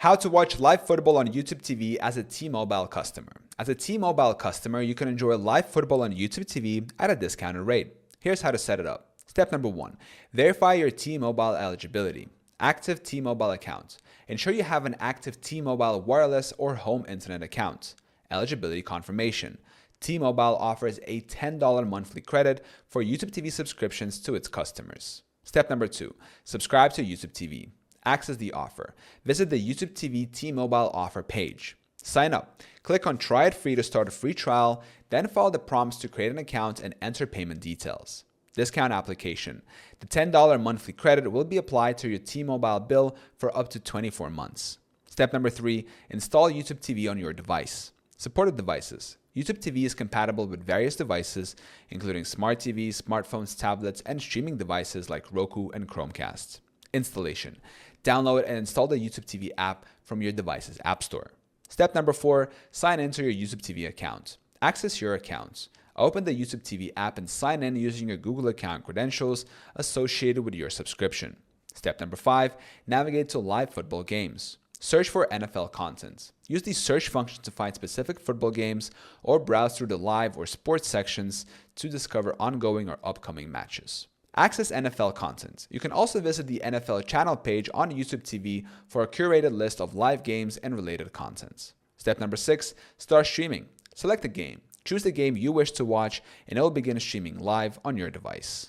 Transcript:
How to watch live football on YouTube TV as a T-Mobile customer. As a T-Mobile customer, you can enjoy live football on YouTube TV at a discounted rate. Here's how to set it up. Step number 1. Verify your T-Mobile eligibility. Active T-Mobile account. Ensure you have an active T-Mobile wireless or home internet account. Eligibility confirmation. T-Mobile offers a $10 monthly credit for YouTube TV subscriptions to its customers. Step number 2. Subscribe to YouTube TV. Access the offer. Visit the YouTube TV T-Mobile offer page. Sign up. Click on Try It Free to start a free trial, then follow the prompts to create an account and enter payment details. Discount application. The $10 monthly credit will be applied to your T-Mobile bill for up to 24 months. Step number 3. Install YouTube TV on your device. Supported devices. YouTube TV is compatible with various devices, including smart TVs, smartphones, tablets, and streaming devices like Roku and Chromecast. Installation. Download and install the YouTube TV app from your device's app store. Step number 4. Sign into your YouTube TV account. Access your account. Open the YouTube TV app and sign in using your Google account credentials associated with your subscription. Step number 5. Navigate to live football games. Search for NFL content. Use the search function to find specific football games or browse through the live or sports sections to discover ongoing or upcoming matches. Access NFL content. You can also visit the NFL channel page on YouTube TV for a curated list of live games and related content. Step number 6. Start streaming. Select a game. Choose the game you wish to watch and it will begin streaming live on your device.